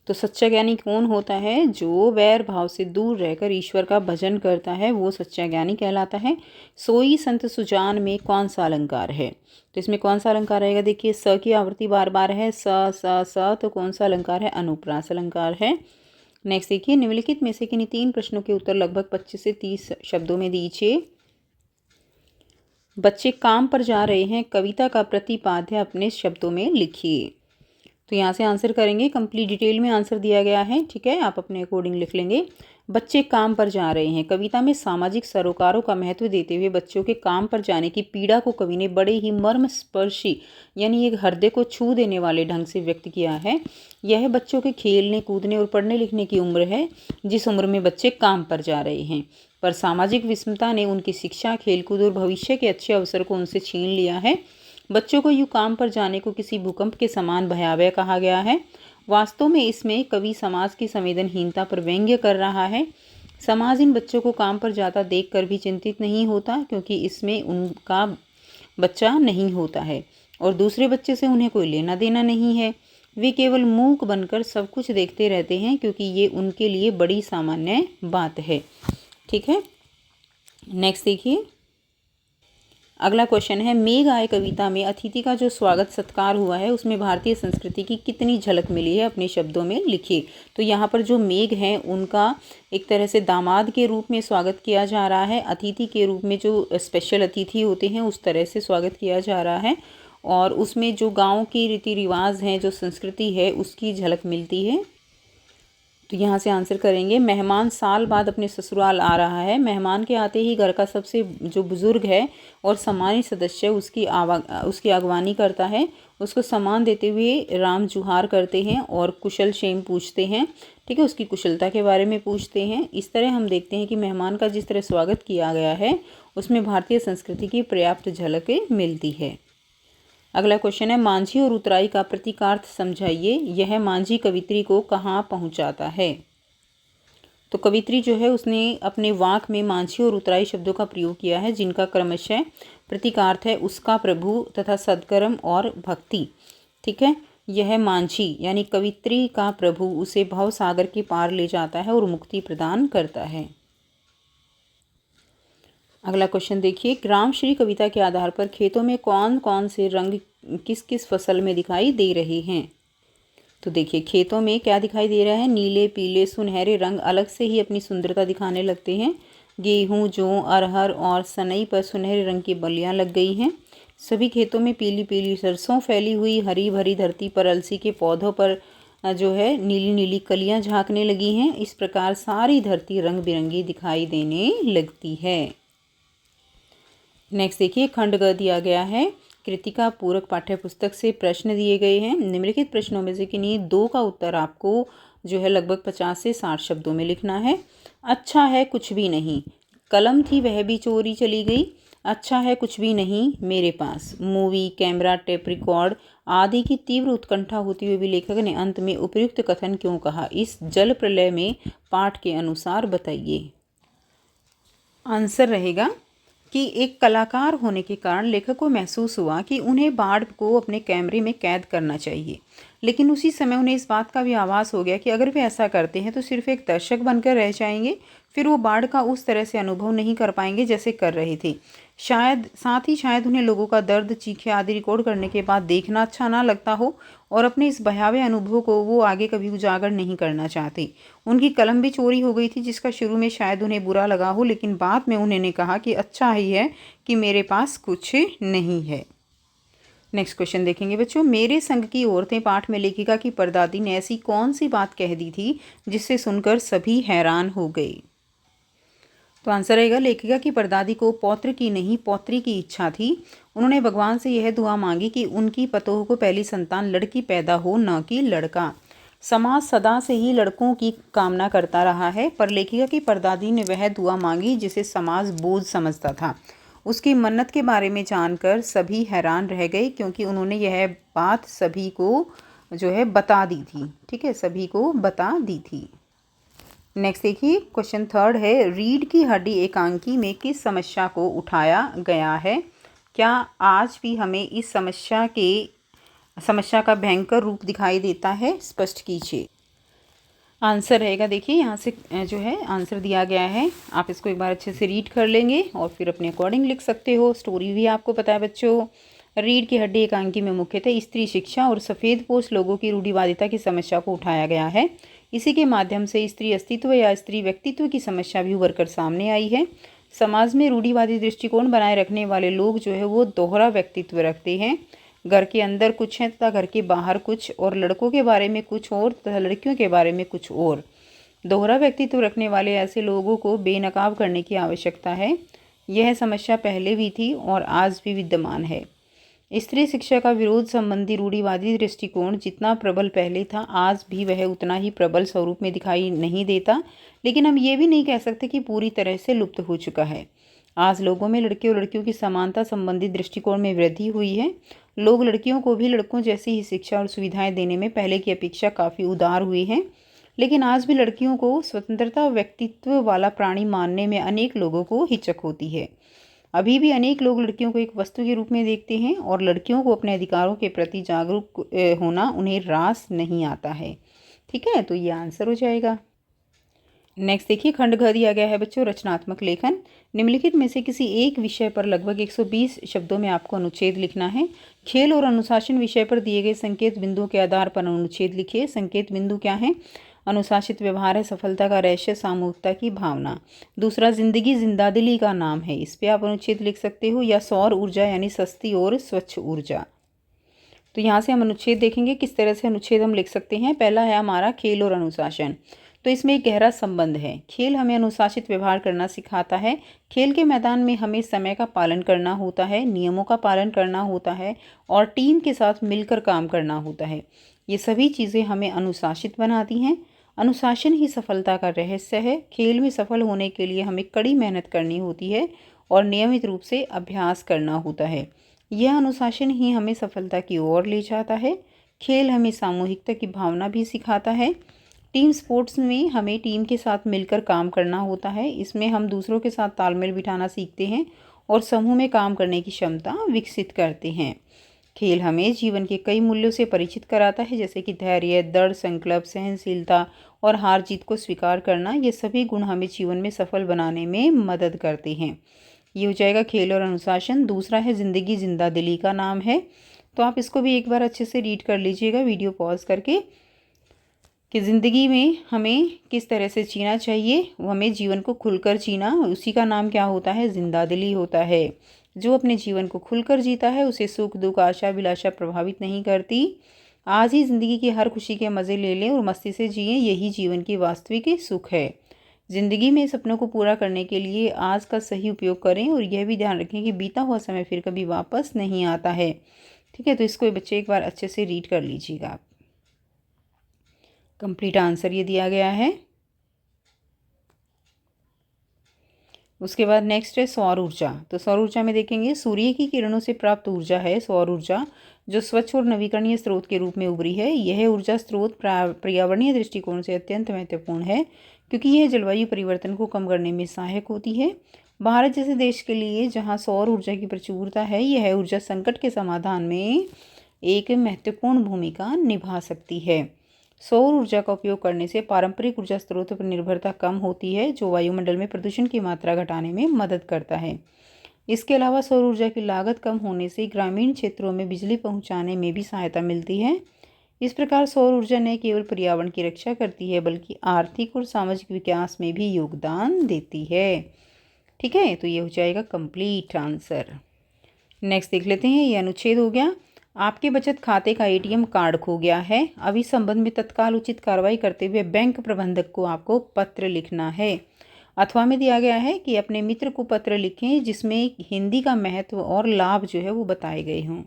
तो सच्चा ज्ञानी कौन होता है? जो वैर भाव से दूर रहकर ईश्वर का भजन करता है वो सच्चा ज्ञानी कहलाता है। सोई संत सुजान में कौन सा अलंकार है? तो इसमें कौन सा अलंकार रहेगा? देखिए, स की आवृत्ति बार बार है, स स स, तो कौन सा अलंकार है? अनुप्रास अलंकार है। नेक्स्ट देखिए, निम्नलिखित में से किन्हीं 3 प्रश्नों के उत्तर लगभग 25 से 30 शब्दों में दीजिए। बच्चे काम पर जा रहे हैं, कविता का प्रतिपाद्य अपने शब्दों में लिखिए। तो यहाँ से आंसर करेंगे, कंप्लीट डिटेल में आंसर दिया गया है, ठीक है, आप अपने अकॉर्डिंग लिख लेंगे। बच्चे काम पर जा रहे हैं, कविता में सामाजिक सरोकारों का महत्व देते हुए बच्चों के काम पर जाने की पीड़ा को कवि ने बड़े ही मर्मस्पर्शी यानी एक हृदय को छू देने वाले ढंग से व्यक्त किया है। यह बच्चों के खेलने कूदने और पढ़ने लिखने की उम्र है, जिस उम्र में बच्चे काम पर जा रहे हैं, पर सामाजिक विषमता ने उनकी शिक्षा, खेलकूद और भविष्य के अच्छे अवसर को उनसे छीन लिया है। बच्चों को यूँ काम पर जाने को किसी भूकंप के समान भयावह कहा गया है। वास्तव में इसमें कवि समाज की संवेदनहीनता पर व्यंग्य कर रहा है। समाज इन बच्चों को काम पर जाता देखकर भी चिंतित नहीं होता, क्योंकि इसमें उनका बच्चा नहीं होता है और दूसरे बच्चे से उन्हें कोई लेना देना नहीं है। वे केवल मूक बनकर सब कुछ देखते रहते हैं, क्योंकि ये उनके लिए बड़ी सामान्य बात है। ठीक है, नेक्स्ट देखिए, अगला क्वेश्चन है, मेघ आए कविता में अतिथि का जो स्वागत सत्कार हुआ है उसमें भारतीय संस्कृति की कितनी झलक मिली है? अपने शब्दों में लिखिए। तो यहाँ पर जो मेघ हैं उनका एक तरह से दामाद के रूप में स्वागत किया जा रहा है, अतिथि के रूप में जो स्पेशल अतिथि होते हैं उस तरह से स्वागत किया जा रहा है, और उसमें जो गाँव की रीति रिवाज हैं, जो संस्कृति है, उसकी झलक मिलती है। तो यहाँ से आंसर करेंगे, मेहमान साल बाद अपने ससुराल आ रहा है। मेहमान के आते ही घर का सबसे जो बुजुर्ग है और सम्मानित सदस्य उसकी अगवानी करता है, उसको सम्मान देते हुए राम जुहार करते हैं और कुशल क्षेम पूछते हैं, ठीक है, उसकी कुशलता के बारे में पूछते हैं। इस तरह हम देखते हैं कि मेहमान का जिस तरह स्वागत किया गया है उसमें भारतीय संस्कृति की पर्याप्त झलक मिलती है। अगला क्वेश्चन है, मांझी और उतराई का प्रतीकार्थ समझाइए। यह मांझी कवित्री को कहाँ पहुँचाता है? तो कवित्री जो है उसने अपने वाक में मांझी और उतराई शब्दों का प्रयोग किया है, जिनका क्रमशः प्रतीकार्थ है उसका प्रभु तथा सद्कर्म और भक्ति। ठीक है, यह मांझी यानी कवित्री का प्रभु उसे भव सागर के पार ले जाता है और मुक्ति प्रदान करता है। अगला क्वेश्चन देखिए, ग्रामश्री कविता के आधार पर खेतों में कौन कौन से रंग किस किस फसल में दिखाई दे रहे हैं? तो देखिए, खेतों में क्या दिखाई दे रहा है? नीले, पीले, सुनहरे रंग अलग से ही अपनी सुंदरता दिखाने लगते हैं। गेहूँ, जौ, अरहर और सनई पर सुनहरे रंग की बलियाँ लग गई हैं। सभी खेतों में पीली पीली सरसों फैली हुई, हरी भरी धरती पर अलसी के पौधों पर जो है नीली नीली कलियाँ झाँकने लगी हैं। इस प्रकार सारी धरती रंग बिरंगी दिखाई देने लगती है। नेक्स्ट देखिए, खंड ग दिया गया है, कृतिका पूरक पाठ्य पुस्तक से प्रश्न दिए गए हैं। निम्नलिखित प्रश्नों में से किन्हीं दो का उत्तर आपको जो है लगभग 50 से 60 शब्दों में लिखना है। अच्छा है कुछ भी नहीं, कलम थी वह भी चोरी चली गई, अच्छा है कुछ भी नहीं मेरे पास, मूवी, कैमरा, टेप रिकॉर्ड आदि की तीव्र उत्कंठा होती हुई भी लेखक ने अंत में उपयुक्त कथन क्यों कहा, इस जल प्रलय में पाठ के अनुसार बताइए। आंसर रहेगा कि एक कलाकार होने के कारण लेखक को महसूस हुआ कि उन्हें बाढ़ को अपने कैमरे में कैद करना चाहिए, लेकिन उसी समय उन्हें इस बात का भी आभास हो गया कि अगर वे ऐसा करते हैं तो सिर्फ एक दर्शक बनकर रह जाएंगे, फिर वो बाढ़ का उस तरह से अनुभव नहीं कर पाएंगे जैसे कर रहे थे। शायद उन्हें लोगों का दर्द, चीखें आदि रिकॉर्ड करने के बाद देखना अच्छा ना लगता हो और अपने इस भयावह अनुभव को वो आगे कभी उजागर नहीं करना चाहते। उनकी कलम भी चोरी हो गई थी, जिसका शुरू में शायद उन्हें बुरा लगा हो, लेकिन बाद में उन्होंने कहा कि अच्छा ही है कि मेरे पास कुछ नहीं है। नेक्स्ट क्वेश्चन देखेंगे बच्चों। मेरे संग की औरतें पाठ में लेखिका की परदादी ने ऐसी कौन सी बात कह दी थी जिससे सुनकर सभी हैरान हो गए। तो आंसर रहेगा लेखिका की परदादी को पौत्र की नहीं पौत्री की इच्छा थी। उन्होंने भगवान से यह दुआ मांगी कि उनकी पतोह को पहली संतान लड़की पैदा हो, न कि लड़का। समाज सदा से ही लड़कों की कामना करता रहा है, पर लेखिका की परदादी ने वह दुआ मांगी जिसे समाज बोझ समझता था। उसकी मन्नत के बारे में जानकर सभी हैरान रह गए, क्योंकि उन्होंने यह बात सभी को जो है बता दी थी। ठीक है, सभी को बता दी थी। नेक्स्ट देखिए, क्वेश्चन थर्ड है, रीढ़ की हड्डी एकांकी में किस समस्या को उठाया गया है। क्या आज भी हमें इस समस्या का भयंकर रूप दिखाई देता है, स्पष्ट कीजिए। आंसर रहेगा, देखिए यहाँ से जो है आंसर दिया गया है, आप इसको एक बार अच्छे से रीड कर लेंगे और फिर अपने अकॉर्डिंग लिख सकते हो। स्टोरी भी आपको पता है बच्चों। रीढ़ की हड्डी एकांकी में मुख्यतः स्त्री शिक्षा और सफ़ेदपोश लोगों की रूढ़िवादिता की समस्या को उठाया गया है। इसी के माध्यम से स्त्री अस्तित्व या स्त्री व्यक्तित्व की समस्या भी उभर कर सामने आई है। समाज में रूढ़िवादी दृष्टिकोण बनाए रखने वाले लोग जो है वो दोहरा व्यक्तित्व रखते हैं। घर के अंदर कुछ है तथा घर के बाहर कुछ, और लड़कों के बारे में कुछ और तथा लड़कियों के बारे में कुछ और। दोहरा व्यक्तित्व रखने वाले ऐसे लोगों को बेनकाब करने की आवश्यकता है। यह समस्या पहले भी थी और आज भी विद्यमान है। स्त्री शिक्षा का विरोध संबंधी रूढ़िवादी दृष्टिकोण जितना प्रबल पहले था, आज भी वह उतना ही प्रबल स्वरूप में दिखाई नहीं देता, लेकिन हम ये भी नहीं कह सकते कि पूरी तरह से लुप्त हो चुका है। आज लोगों में लड़के और लड़कियों की समानता संबंधी दृष्टिकोण में वृद्धि हुई है। लोग लड़कियों को भी लड़कों जैसी ही शिक्षा और सुविधाएं देने में पहले की अपेक्षा काफ़ी उदार हुए हैं, लेकिन आज भी लड़कियों को स्वतंत्रता व्यक्तित्व वाला प्राणी मानने में अनेक लोगों को हिचक होती है। अभी भी अनेक लोग लड़कियों को एक वस्तु के रूप में देखते हैं और लड़कियों को अपने अधिकारों के प्रति जागरूक होना उन्हें रास नहीं आता है। ठीक है, तो ये आंसर हो जाएगा। नेक्स्ट देखिए, खंड घ दिया गया है बच्चों, रचनात्मक लेखन। निम्नलिखित में से किसी एक विषय पर लगभग 120 शब्दों में आपको अनुच्छेद लिखना है। खेल और अनुशासन विषय पर दिए गए संकेत बिंदुओं के आधार पर अनुच्छेद लिखिए। संकेत बिंदु क्या है? अनुशासित व्यवहार है, सफलता का रहस्य, सामूहिकता की भावना। दूसरा, जिंदगी जिंदादिली का नाम है, इस पे आप अनुच्छेद लिख सकते हो। या सौर ऊर्जा यानी सस्ती और स्वच्छ ऊर्जा। तो यहाँ से हम अनुच्छेद देखेंगे, किस तरह से अनुच्छेद हम लिख सकते हैं। पहला है हमारा खेल और अनुशासन। तो इसमें एक गहरा संबंध है। खेल हमें अनुशासित व्यवहार करना सिखाता है। खेल के मैदान में हमें समय का पालन करना होता है, नियमों का पालन करना होता है और टीम के साथ मिलकर काम करना होता है। ये सभी चीज़ें हमें अनुशासित बनाती हैं। अनुशासन ही सफलता का रहस्य है। खेल में सफल होने के लिए हमें कड़ी मेहनत करनी होती है और नियमित रूप से अभ्यास करना होता है। यह अनुशासन ही हमें सफलता की ओर ले जाता है। खेल हमें सामूहिकता की भावना भी सिखाता है। टीम स्पोर्ट्स में हमें टीम के साथ मिलकर काम करना होता है। इसमें हम दूसरों के साथ तालमेल बिठाना सीखते हैं और समूह में काम करने की क्षमता विकसित करते हैं। खेल हमें जीवन के कई मूल्यों से परिचित कराता है, जैसे कि धैर्य, दृढ़ संकल्प, सहनशीलता और हार जीत को स्वीकार करना। ये सभी गुण हमें जीवन में सफल बनाने में मदद करते हैं। ये हो जाएगा खेल और अनुशासन। दूसरा है जिंदगी जिंदादिली का नाम है। तो आप इसको भी एक बार अच्छे से रीड कर लीजिएगा वीडियो पॉज करके, कि ज़िंदगी में हमें किस तरह से जीना चाहिए। वो हमें जीवन को खुलकर जीना, उसी का नाम क्या होता है? जिंदादिली होता है। जो अपने जीवन को खुलकर जीता है उसे सुख दुख आशा अभिलाषा प्रभावित नहीं करती। आज ही ज़िंदगी की हर खुशी के मज़े ले लें और मस्ती से जिए, यही जीवन की वास्तविक सुख है। ज़िंदगी में सपनों को पूरा करने के लिए आज का सही उपयोग करें और यह भी ध्यान रखें कि बीता हुआ समय फिर कभी वापस नहीं आता है। ठीक है, तो इसको बच्चे एक बार अच्छे से रीड कर लीजिएगा आप। कंप्लीट आंसर ये दिया गया है। उसके बाद नेक्स्ट है सौर ऊर्जा। तो सौर ऊर्जा में देखेंगे सूर्य की किरणों से प्राप्त ऊर्जा है सौर ऊर्जा, जो स्वच्छ और नवीकरणीय स्रोत के रूप में उभरी है। यह ऊर्जा स्रोत पर्यावरणीय दृष्टिकोण से अत्यंत महत्वपूर्ण है, क्योंकि यह जलवायु परिवर्तन को कम करने में सहायक होती है। भारत जैसे देश के लिए जहाँ सौर ऊर्जा की प्रचुरता है, यह ऊर्जा संकट के समाधान में एक महत्वपूर्ण भूमिका निभा सकती है। सौर ऊर्जा का उपयोग करने से पारंपरिक ऊर्जा स्रोतों पर निर्भरता कम होती है, जो वायुमंडल में प्रदूषण की मात्रा घटाने में मदद करता है। इसके अलावा सौर ऊर्जा की लागत कम होने से ग्रामीण क्षेत्रों में बिजली पहुंचाने में भी सहायता मिलती है। इस प्रकार सौर ऊर्जा न केवल पर्यावरण की रक्षा करती है, बल्कि आर्थिक और सामाजिक विकास में भी योगदान देती है। ठीक है, तो ये हो जाएगा कंप्लीट आंसर। नेक्स्ट देख लेते हैं, ये अनुच्छेद हो गया। आपके बचत खाते का एटीएम कार्ड खो गया है। अब इस संबंध में तत्काल उचित कार्रवाई करते हुए बैंक प्रबंधक को आपको पत्र लिखना है। अथवा में दिया गया है कि अपने मित्र को पत्र लिखें जिसमें हिंदी का महत्व और लाभ जो है वो बताए गए हों।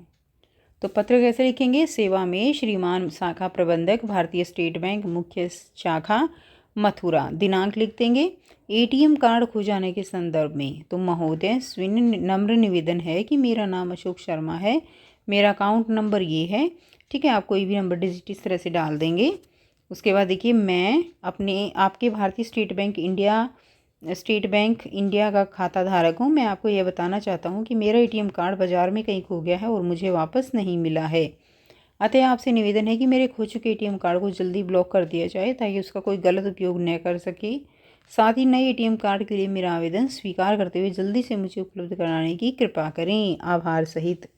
तो पत्र कैसे लिखेंगे? सेवा में श्रीमान शाखा प्रबंधक, भारतीय स्टेट बैंक, मुख्य शाखा, मथुरा। दिनांक लिख देंगे। एटीएम कार्ड खो जाने के संदर्भ में, तो महोदय नम्र निवेदन है कि मेरा नाम अशोक शर्मा है, मेरा अकाउंट नंबर ये है। ठीक है, आप कोई भी नंबर डिजिट इस तरह से डाल देंगे। उसके बाद देखिए, मैं आपके भारतीय स्टेट बैंक इंडिया का खाता धारक हूँ। मैं आपको यह बताना चाहता हूँ कि मेरा एटीएम कार्ड बाज़ार में कहीं खो गया है और मुझे वापस नहीं मिला है। अतः आपसे निवेदन है कि मेरे खो चुके एटीएम कार्ड को जल्दी ब्लॉक कर दिया जाए, ताकि उसका कोई गलत उपयोग न कर सके। साथ ही नए एटीएम कार्ड के लिए मेरा आवेदन स्वीकार करते हुए जल्दी से मुझे उपलब्ध कराने की कृपा करें, आभार सहित।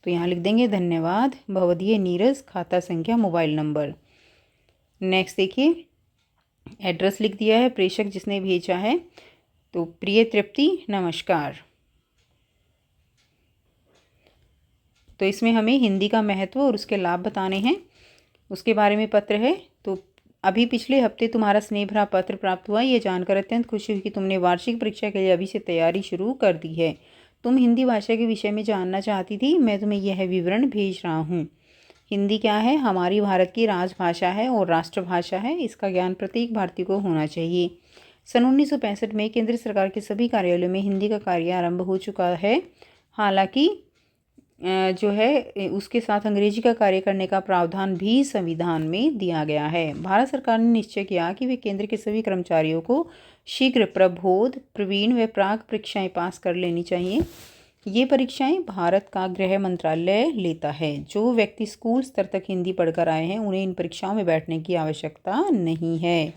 तो यहाँ लिख देंगे धन्यवाद, भवदीय नीरज, खाता संख्या, मोबाइल नंबर। नेक्स्ट देखिए, एड्रेस लिख दिया है, प्रेषक जिसने भेजा है, तो प्रिय तृप्ति, नमस्कार। तो इसमें हमें हिंदी का महत्व और उसके लाभ बताने हैं, उसके बारे में पत्र है। तो अभी पिछले हफ्ते तुम्हारा स्नेह भरा पत्र प्राप्त हुआ, ये जानकर अत्यंत खुशी हुई कि तुमने वार्षिक परीक्षा के लिए अभी से तैयारी शुरू कर दी है। तुम हिंदी भाषा के विषय में जानना चाहती थी, मैं तुम्हें यह विवरण भेज रहा हूँ। हिंदी क्या है? हमारी भारत की राजभाषा है और राष्ट्रभाषा है। इसका ज्ञान प्रत्येक भारतीय को होना चाहिए। सन 1965 में केंद्र सरकार के सभी कार्यालयों में हिंदी का कार्य आरंभ हो चुका है। हालांकि जो है उसके साथ अंग्रेजी का कार्य करने का प्रावधान भी संविधान में दिया गया है। भारत सरकार ने निश्चय किया कि वे केंद्र के सभी कर्मचारियों को शीघ्र प्रबोध, प्रवीण व प्राक परीक्षाएं पास कर लेनी चाहिए। ये परीक्षाएं भारत का गृह मंत्रालय लेता है। जो व्यक्ति स्कूल स्तर तक हिंदी पढ़कर आए हैं, उन्हें इन परीक्षाओं में बैठने की आवश्यकता नहीं है।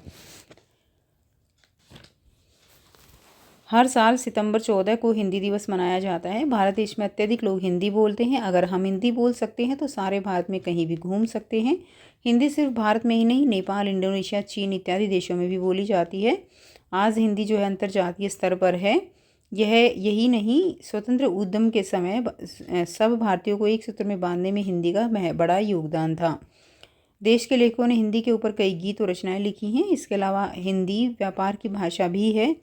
हर साल सितंबर 14 को हिंदी दिवस मनाया जाता है। भारत देश में अत्यधिक लोग हिंदी बोलते हैं। अगर हम हिंदी बोल सकते हैं तो सारे भारत में कहीं भी घूम सकते हैं। हिंदी सिर्फ भारत में ही नहीं, नेपाल, इंडोनेशिया, चीन इत्यादि देशों में भी बोली जाती है। आज हिंदी जो है अंतर्जातीय स्तर पर है। यही नहीं, स्वतंत्र उद्यम के समय सब भारतीयों को एक सूत्र में बांधने में हिंदी का बड़ा योगदान था। देश के लेखकों ने हिंदी के ऊपर कई गीत और रचनाएं लिखी हैं। इसके अलावा हिंदी व्यापार की भाषा भी है।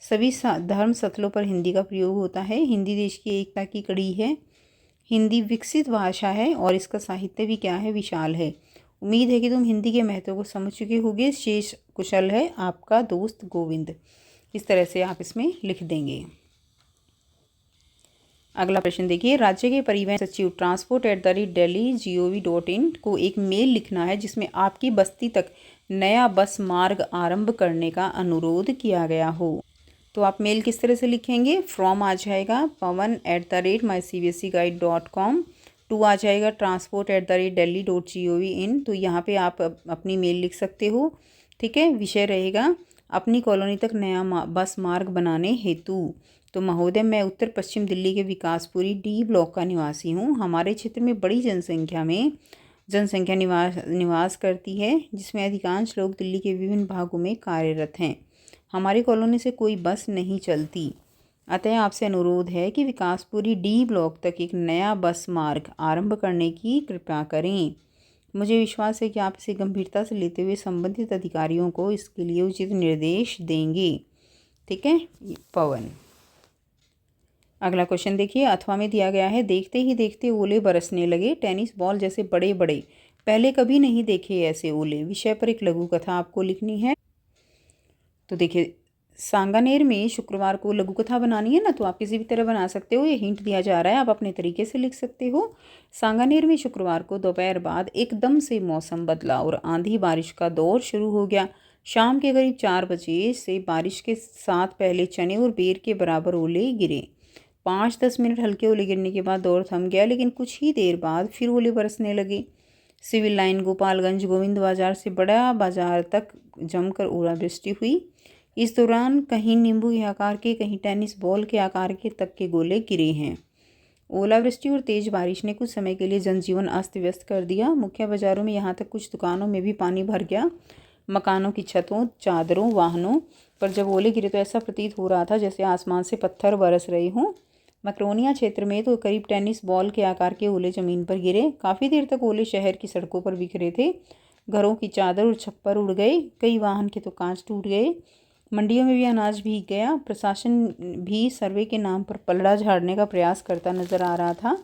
सभी धर्म स्थलों पर हिंदी का प्रयोग होता है। हिंदी देश की एकता की कड़ी है। हिंदी विकसित भाषा है और इसका साहित्य भी क्या है? विशाल है। उम्मीद है कि तुम हिंदी के महत्व को समझ चुके होगे। शेष कुशल है आपका दोस्त गोविंद। इस तरह से आप इसमें लिख देंगे। अगला प्रश्न देखिए, राज्य के परिवहन सचिव transport@delhi.gov.in को एक मेल लिखना है जिसमें आपकी बस्ती तक नया बस मार्ग आरंभ करने का अनुरोध किया गया हो। तो आप मेल किस तरह से लिखेंगे? फ्रॉम आ जाएगा pawan@mycbseguide.com, टू आ जाएगा transport@delhi.gov.in। तो यहाँ पे आप अपनी मेल लिख सकते हो। ठीक है, विषय रहेगा अपनी कॉलोनी तक नया बस मार्ग बनाने हेतु। तो महोदय, मैं उत्तर पश्चिम दिल्ली के विकासपुरी डी ब्लॉक का निवासी हूँ। हमारे क्षेत्र में बड़ी जनसंख्या निवास करती है, जिसमें अधिकांश लोग दिल्ली के विभिन्न भागों में कार्यरत हैं। हमारी कॉलोनी से कोई बस नहीं चलती। अतः आपसे अनुरोध है कि विकासपुरी डी ब्लॉक तक एक नया बस मार्ग आरंभ करने की कृपा करें। मुझे विश्वास है कि आप इसे गंभीरता से लेते हुए संबंधित अधिकारियों को इसके लिए उचित निर्देश देंगे। ठीक है, पवन। अगला क्वेश्चन देखिए, अथवा में दिया गया है, देखते ही देखते ओले बरसने लगे, टेनिस बॉल जैसे बड़े बड़े, पहले कभी नहीं देखे ऐसे ओले। विषय पर एक लघु कथा आपको लिखनी है। तो देखिए, सांगानेर में शुक्रवार को लघु कथा बनानी है ना, तो आप किसी भी तरह बना सकते हो, ये हिंट दिया जा रहा है, आप अपने तरीके से लिख सकते हो। सांगानेर में शुक्रवार को दोपहर बाद एकदम से मौसम बदला और आंधी बारिश का दौर शुरू हो गया। शाम के करीब 4 बजे से बारिश के साथ पहले चने और बेर के बराबर ओले गिरे। 5-10 मिनट हल्के ओले गिरने के बाद दौर थम गया, लेकिन कुछ ही देर बाद फिर ओले बरसने लगे। सिविल लाइन, गोपालगंज, गोविंद बाजार से बड़ा बाजार तक जमकर ओलावृष्टि हुई। इस दौरान कहीं नींबू के आकार के, कहीं टेनिस बॉल के आकार के तक के गोले गिरे हैं। ओलावृष्टि और तेज बारिश ने कुछ समय के लिए जनजीवन अस्त व्यस्त कर दिया। मुख्य बाजारों में, यहाँ तक कुछ दुकानों में भी पानी भर गया। मकानों की छतों, चादरों, वाहनों पर जब ओले गिरे तो ऐसा प्रतीत हो रहा था जैसे आसमान से पत्थर बरस रहे हों। मकरोनिया क्षेत्र में तो करीब टेनिस बॉल के आकार के ओले ज़मीन पर गिरे। काफ़ी देर तक ओले शहर की सड़कों पर बिखरे थे। घरों की चादर और छप्पर उड़ गए, कई वाहन के तो कांच टूट गए। मंडियों में भी अनाज भीग गया। प्रशासन भी सर्वे के नाम पर पलड़ा झाड़ने का प्रयास करता नजर आ रहा था।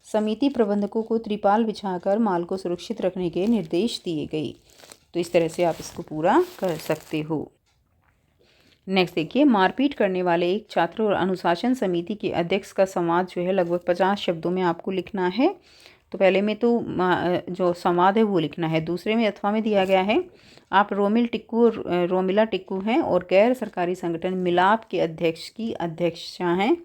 समिति प्रबंधकों को त्रिपाल बिछाकर माल को सुरक्षित रखने के निर्देश दिए गए। तो इस तरह से आप इसको पूरा कर सकते हो। नेक्स्ट देखिए, मारपीट करने वाले एक छात्र और अनुशासन समिति के अध्यक्ष का संवाद जो है लगभग 50 शब्दों में आपको लिखना है। तो पहले में तो जो संवाद है वो लिखना है। दूसरे में अथवा में दिया गया है, आप रोमिल टिक्कू और रोमिला टिक्कू हैं और गैर सरकारी संगठन मिलाप के अध्यक्ष की अध्यक्षा हैं।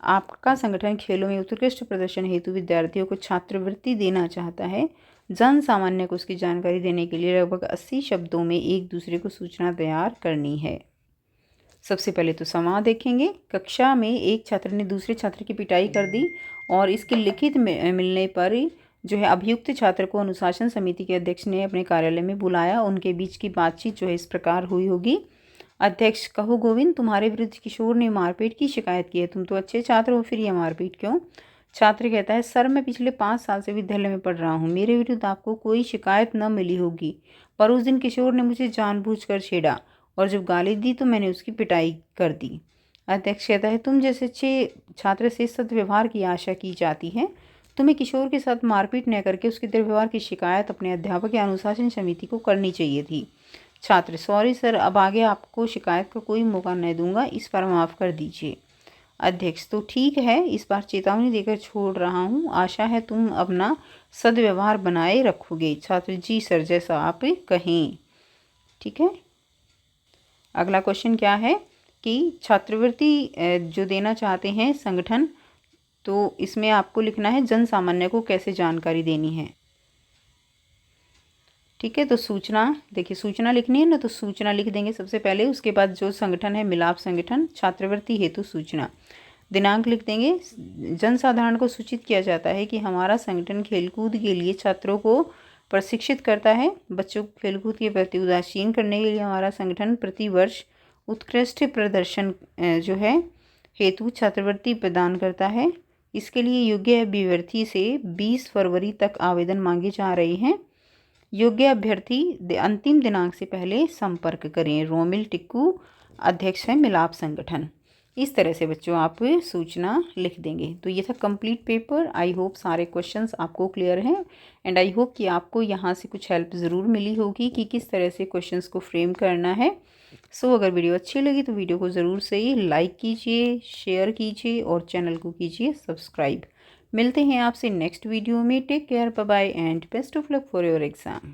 आपका संगठन खेलों में उत्कृष्ट प्रदर्शन हेतु विद्यार्थियों को छात्रवृत्ति देना चाहता है। जन सामान्य को उसकी जानकारी देने के लिए लगभग 80 शब्दों में एक दूसरे को सूचना तैयार करनी है। सबसे पहले तो संवाद देखेंगे। कक्षा में एक छात्र ने दूसरे छात्र की पिटाई कर दी और इसके लिखित मिलने पर जो है अभियुक्त छात्र को अनुशासन समिति के अध्यक्ष ने अपने कार्यालय में बुलाया। उनके बीच की बातचीत जो है इस प्रकार हुई होगी। अध्यक्ष, कहो गोविंद, तुम्हारे विरुद्ध किशोर ने मारपीट की शिकायत की है। तुम तो अच्छे छात्र हो, फिर यह मारपीट क्यों? छात्र कहता है, सर मैं पिछले 5 साल से विद्यालय में पढ़ रहा हूँ, मेरे विरुद्ध आपको कोई शिकायत न मिली होगी, पर उस दिन किशोर ने मुझे जानबूझकर छेड़ा और जब गाली दी तो मैंने उसकी पिटाई कर दी। अध्यक्ष कहता है, तुम जैसे अच्छे छात्र से सद्व्यवहार की आशा की जाती है, तुम्हें किशोर के साथ मारपीट न करके उसके दुर्व्यवहार की शिकायत अपने अध्यापक या अनुशासन समिति को करनी चाहिए थी। छात्र, सॉरी सर, अब आगे आपको शिकायत का कोई मौका नहीं दूंगा, इस बार माफ़ कर दीजिए। अध्यक्ष, तो ठीक है, इस बार चेतावनी देकर छोड़ रहा हूँ, आशा है तुम अपना सद्व्यवहार बनाए रखोगे। छात्र, जी सर, जैसा आप कहें। ठीक है। अगला क्वेश्चन क्या है कि छात्रवृत्ति जो देना चाहते हैं संगठन, तो इसमें आपको लिखना है जन सामान्य को कैसे जानकारी देनी है। ठीक है, तो सूचना, देखिए सूचना लिखनी है ना, तो सूचना लिख देंगे सबसे पहले। उसके बाद जो संगठन है मिलाप संगठन, छात्रवृत्ति हेतु सूचना, दिनांक लिख देंगे। जनसाधारण को सूचित किया जाता है कि हमारा संगठन खेलकूद के लिए छात्रों को प्रशिक्षित करता है। बच्चों को खेलकूद के प्रति उदासीन करने के लिए हमारा संगठन प्रतिवर्ष उत्कृष्ट प्रदर्शन जो है हेतु छात्रवृत्ति प्रदान करता है। इसके लिए योग्य अभ्यर्थी से 20 फरवरी तक आवेदन मांगे जा रहे हैं। योग्य अभ्यर्थी अंतिम दिनांक से पहले संपर्क करें। रोमिल टिक्कू, अध्यक्ष है मिलाप संगठन। इस तरह से बच्चों आप सूचना लिख देंगे। तो ये था कंप्लीट पेपर। आई होप सारे क्वेश्चंस आपको क्लियर हैं एंड आई होप कि आपको यहाँ से कुछ हेल्प ज़रूर मिली होगी कि किस तरह से क्वेश्चंस को फ्रेम करना है। सो अगर वीडियो अच्छी लगी तो वीडियो को ज़रूर से लाइक कीजिए, शेयर कीजिए और चैनल को कीजिए सब्सक्राइब। मिलते हैं आपसे नेक्स्ट वीडियो में। Take care, bye bye and best of luck for your exam.